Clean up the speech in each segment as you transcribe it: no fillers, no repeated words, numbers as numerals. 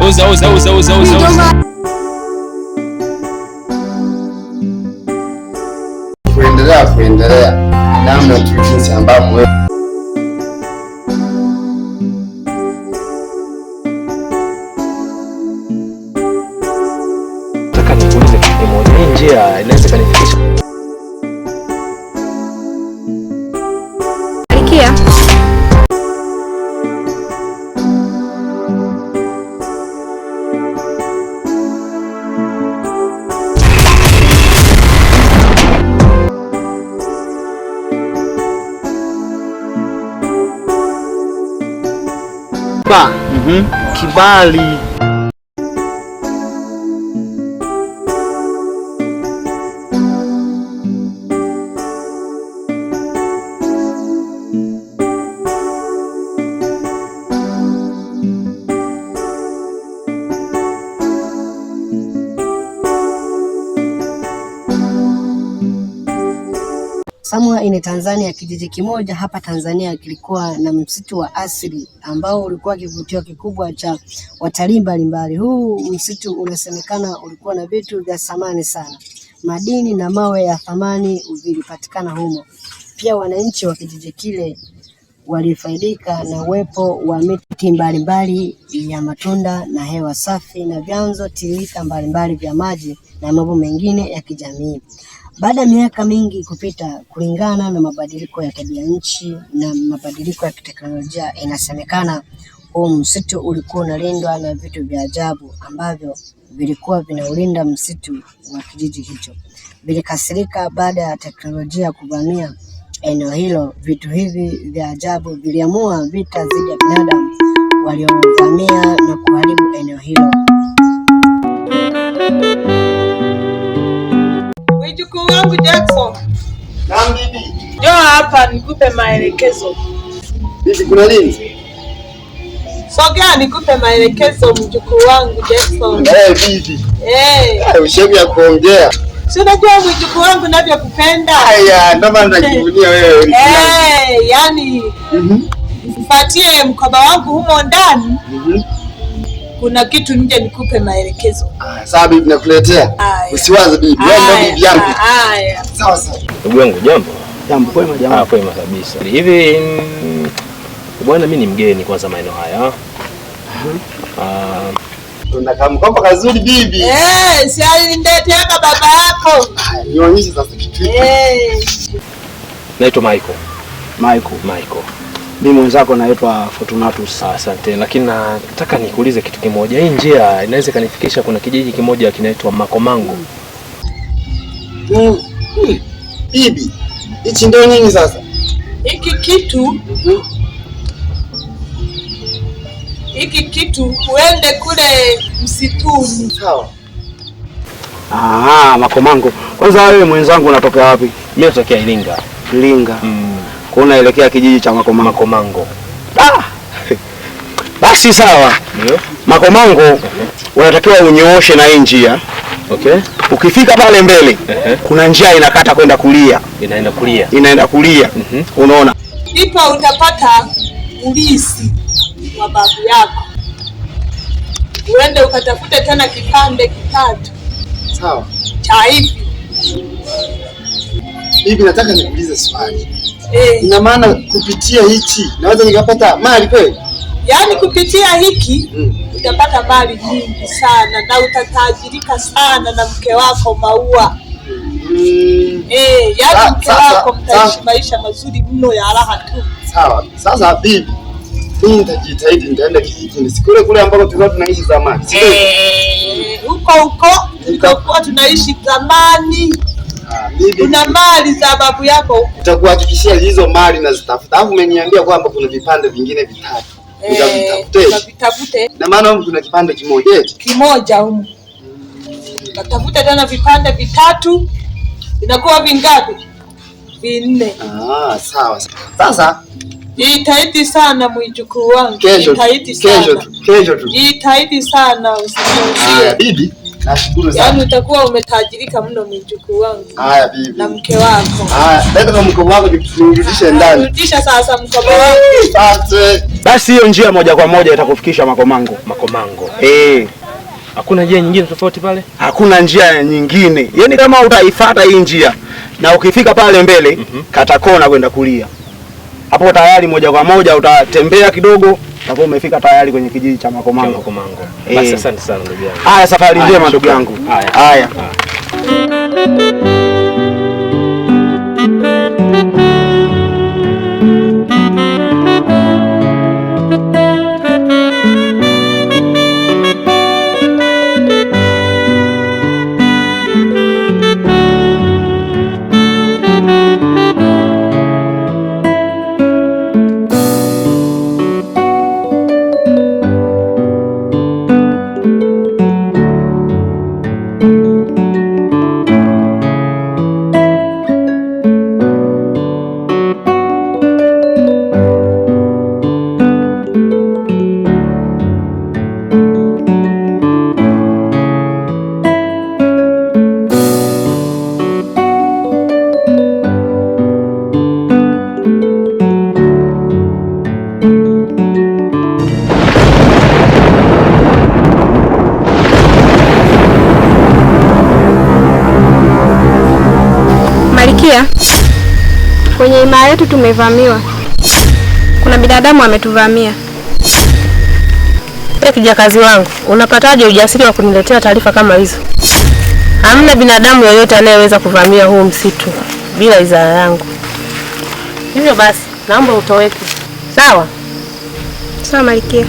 Uza. Kuendelea namna tu jinsi ambavyo wewe nataka nikuulize kitu kimoja. Hii njia inaweza kanifikisha Alikia? Kibali. Somewhere in Tanzania, kijiji kimoja hapa Tanzania kilikuwa na msitu wa asili ambao ulikuwa kivutio kikubwa cha watalii mbalimbali. Huu msitu unasemekana ulikuwa na vitu vya thamani sana. Madini na mawe ya thamani vilipatikana humo. Pia wananchi wa kijiji kile walifaidika na uwepo wa miti mbalimbali ya matunda na hewa safi na vyanzo tiririka mbalimbali vya maji na mambo mengine ya kijamii. Baada ya miaka mingi kupita, kulingana na mabadiliko ya tabia nchi na mabadiliko ya kiteknolojia, inasemekana huu msitu ulikuwa unalindwa na vitu vya ajabu ambavyo vilikuwa vinaulinda msitu wa kijiji hicho. Vilikasirika baada ya teknolojia kuvamia eneo hilo. Vitu hivi vya ajabu viliamua vita dhidi ya binadamu waliovamia na kuharibu eneo hilo. Mjukuu wangu Jackson. Naam bibi. Njoo hapa nikupe maelekezo. Bibi kuna nini? Sogea nikupe maelekezo mjukuu wangu Jackson. Bibi. Ushauri ya kuongea. Si unajua mjukuu wangu ninavyokupenda. Haya, ndio maana najivunia wewe. Yani mfuatie mkoba wangu humo ndani. Kuna kitu nje nikupe maelekezo. Sawa bibi, nakuletea. Usiwaze bibi, wewe ndio bibi yangu. Sawa sawa. Ndugu yangu jambo. Jambo kwema jamani. Kwema kabisa. Hivi bwana, mimi ni mgeni kwanza maeneo haya. Tunakaa mkopa kazuri bibi. Si aliniletea baba yako. Nionyeshe sasa kitu hiki. Naitwa Michael. Mimi mwenzako naitwa Fortunatus. Asante, lakini nataka nikuulize kitu kimoja. Hii njia inaweza kanifikisha kuna kijiji kimoja kinaitwa Makomango. Bibi, hichi ndio nini sasa? Hiki kitu uende kule msituni. Sawa. Makomango. Kwanza wewe mwenzangu unatoka wapi? Mimi natokea Iringa. Kwa unaelekea kijiji cha Makomango. Basi sawa. Makomango unatakiwa unyooshe na hii njia. Okay. Ukifika pale mbele, kuna njia inakata kwenda kulia. Inaenda kulia. Unaona? Ndipo utapata ulisi wa babu yako. Uende ukatafute tena kipande kitatu. Sawa. Cha hivi. Bibi, nataka nikuulize swali. Ina maana kupitia hichi naweza nikapata mali kweli? Yaani kupitia hiki utapata mali nyingi sana na utatajirika sana na mke wako Maua. Yaani mke wako mtaishi maisha mazuri mno ya raha tu. Sawa. Sasa bibi, mimi nitajitahidi nitaenda kijijini. Sikule kule ambako tulikuwa tunaishi zamani. Huko tulikokuwa tunaishi zamani. Kuna mali za babu yako. Nitakuhakikishia hizo mali na zitafuta. Alafu umeniambia kwamba kuna vipande vingine vitatu. Vitafute. Na maana kuna kipande kimoja huko. Utafute tena vipande vitatu. Inakuwa vingapi? 4. Sawa. Sasa jitahidi sana mjukuu wangu. Kesho tu. Jitahidi sana usikie. Bibi, Nashukuru sana. Yaani utakuwa umetajirika mno mjukuu wangu. Haya bibi. Na mke wako. Haya, leta kwa mkoba wako nirudishe ndani. Rudisha sasa mkoba wangu. Asante. Basi hiyo njia moja kwa moja itakufikisha Makomango. Makomango. Hakuna njia nyingine tofauti pale? Hakuna njia nyingine. Yaani kama utaifuata hii njia na ukifika pale mbele kata kona kwenda kulia. Hapo tayari moja kwa moja utatembea kidogo hapo umefika tayari kwenye kijiji cha Makomango. Basi asante sana ndugu yangu. Haya, safari njema ndugu yangu. Haya. Kwenye himaya yetu tumevamiwa. Kuna binadamu ametuvamia. Kijakazi wangu, unapataje ujasiri wa kuniletea taarifa kama hizo? Hamna binadamu yoyote anayeweza kuvamia huu msitu bila idhini yangu. Hivyo basi, naomba utoweke. Sawa? Sawa Malkia.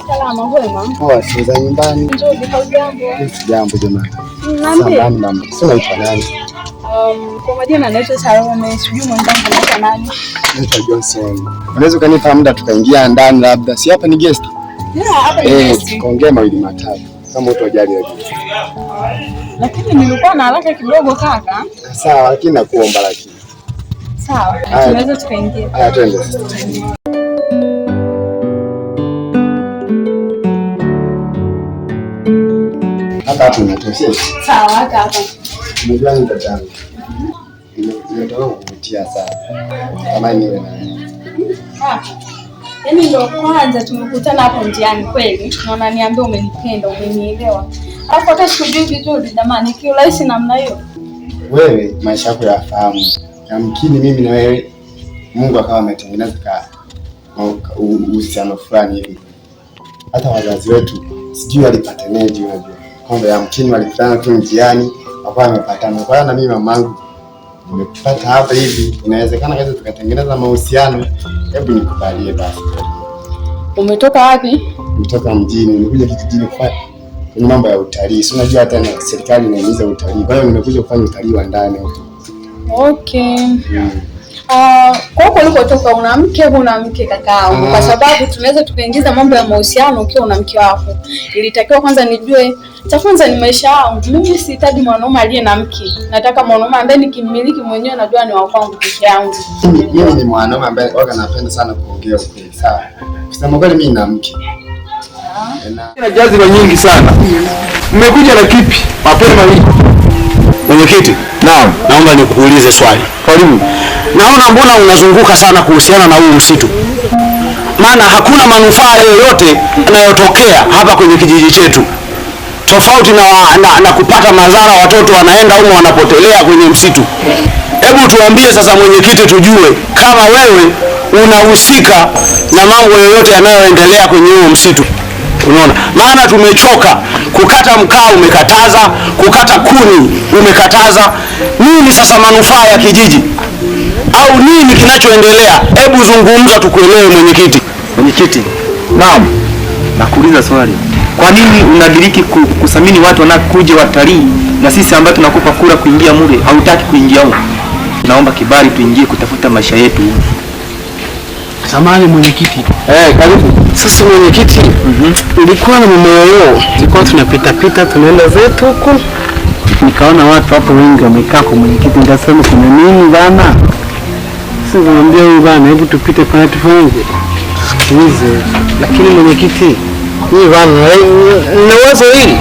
Salama kwema? Poa, za nyumbani. Nzuri, haujambo? Jambo jamani. Niambie. Mama. Sio unaitwa nani? Kwa majina naitwa Salome, sijui mwenzangu anaitwa nani? Naitwa Johnson. Unaweza kunipa muda tukaingia ndani labda? Si hapa ni guest? Hapa ni guest. Tukaongea mawili matatu. Kama utojali hivi. Lakini nilikuwa na haraka kidogo kaka. Sawa, lakini nakuomba lakini. Sawa, tunaweza tukaingia. Haya, twende. Hapa tunatosha. Sawa, hapa. Unajua ni dada. Nimetoka kukutia sana. Kama niwe na yaani ndio kwanza tumekutana hapo njiani kweli. Na unaniambia umenipenda, umenielewa. Alafu hata sikujui vizuri jamani, kiurahisi namna hiyo. Wewe maisha yako yafahamu. Yamkini mimi na wewe Mungu akawa ametengeneza uhusiano fulani hivi. Hata wazazi wetu sijui walipateneje, unajua. Kwamba yamkini walikutana tu njiani, wakawa wamepatana. Kwa hiyo na mimi mamangu nimepata hapa hivi, inawezekana kaza tukatengeneza mahusiano. Hebu nikubalie basi. Umetoka wapi? Nimetoka mjini, nimekuja kijijini kufanya mambo ya utalii. Si unajua hata na serikali inahimiza utalii. Kwa hiyo nimekuja kufanya utalii wa ndani huko. Okay. Kwa huko ulikotoka una mke kakaangu, kwa sababu tunaweza tukaingiza mambo ya mahusiano ukiwa una mke wako. Ilitakiwa kwanza nijue cha kwanza ni maisha yangu. Mimi sihitaji mwanaume aliye na mke. Nataka mwanaume ambaye nikimiliki mwenyewe najua ni wa kwangu peke yangu. Mimi ni mwanaume ambaye waga napenda sana kuongea ukweli. Sawa. Kusema kweli mimi na mke. Na jaziba nyingi sana. Mmekuja na kipi mapema hii? Mwenyekiti, naam, naomba nikuulize swali. Karibu. Naona mbona unazunguka sana kuhusiana na huu msitu? Maana hakuna manufaa yoyote yanayotokea hapa kwenye kijiji chetu. Tofauti na kupata madhara, watoto wanaenda huko wanapotelea kwenye msitu. Hebu tuambie sasa mwenyekiti, tujue kama wewe unahusika na mambo yoyote yanayoendelea kwenye huo msitu. Unaona? Maana tumechoka. Kukata mkaa umekataza, kukata kuni umekataza. Nini sasa manufaa ya kijiji? Au nini kinachoendelea? Hebu zungumza tukuelewe mwenyekiti. Mwenyekiti, Naam. nakuuliza swali. Kwa nini unadiriki kusamini watu wanakuja watalii na sisi ambao tunakupa kura kuingia mule hautaki kuingia huko? Naomba kibali tuingie kutafuta maisha yetu. Samahani mwenyekiti. Karibu. Sasa mwenyekiti, nilikuwa na mama yao, tulikuwa tunapita tunaenda zetu huko. Nikaona watu hapo wengi wamekaa kwa mwenyekiti, nikasema kuna nini bana? Sasa nikamwambia huyu bana, hebu tupite pale tufanze. Sikilize. Lakini mwenyekiti, huyu bana na wazo hili.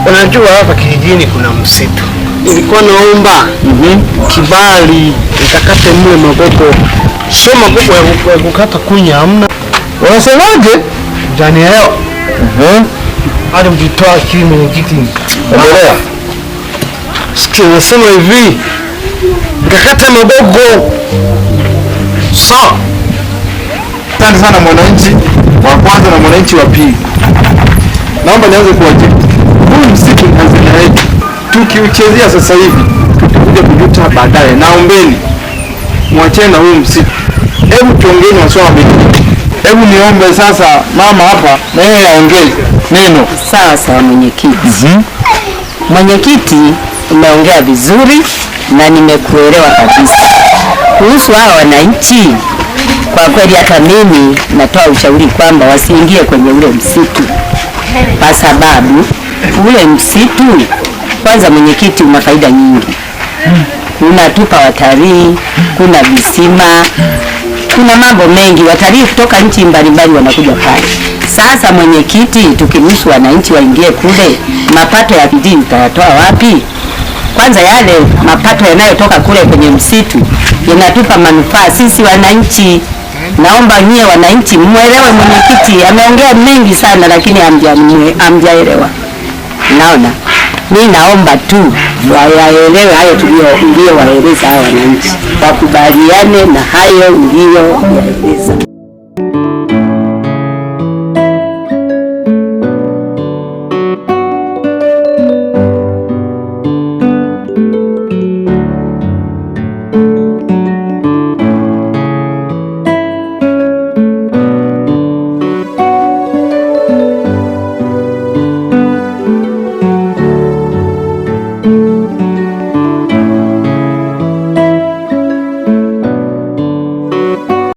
Unajua hapa kijijini kuna msitu. Nilikuwa naomba kibali nikakate mle magogo. Sio magogo ya kukata kunya, hamna. Unasemaje? Ndani yao. Hadi mjitoa akili mwenyekiti. Endelea. Sikia, nasema hivi. Nikakata magogo. Sawa. Asante sana mwananchi wa kwanza na mwananchi wa pili. Naomba nianze kuwajibu. Huu msitu ni hazina yetu. Tukiuchezea sasa hivi tutakuja kujuta baadaye. Naombeni mwachane na huu msitu. Hebu tuongeeni masuala mengine. Hebu niombe sasa mama hapa na yeye aongee neno. Sawa sawa mwenyekiti. Mwenyekiti, umeongea vizuri na nimekuelewa kabisa. Kuhusu hawa wananchi, kwa kweli hata mimi natoa ushauri kwamba wasiingie kwenye ule msitu. Kwa sababu ule msitu kwanza mwenyekiti una faida nyingi. Unatupa watalii, kuna visima, kuna mambo mengi, watalii kutoka nchi mbalimbali wanakuja pale. Sasa mwenyekiti, tukiruhusu wananchi waingie kule, mapato ya kijiji utayatoa wapi? Kwanza yale mapato yanayotoka kule kwenye msitu yanatupa manufaa sisi wananchi. Naomba nyie wananchi muelewe, mwenyekiti ameongea mengi sana lakini hamjaelewa. Naona mimi naomba tu waelewe hayo tuliowaeleza hao wananchi, wakubaliane na hayo uliowaeleza.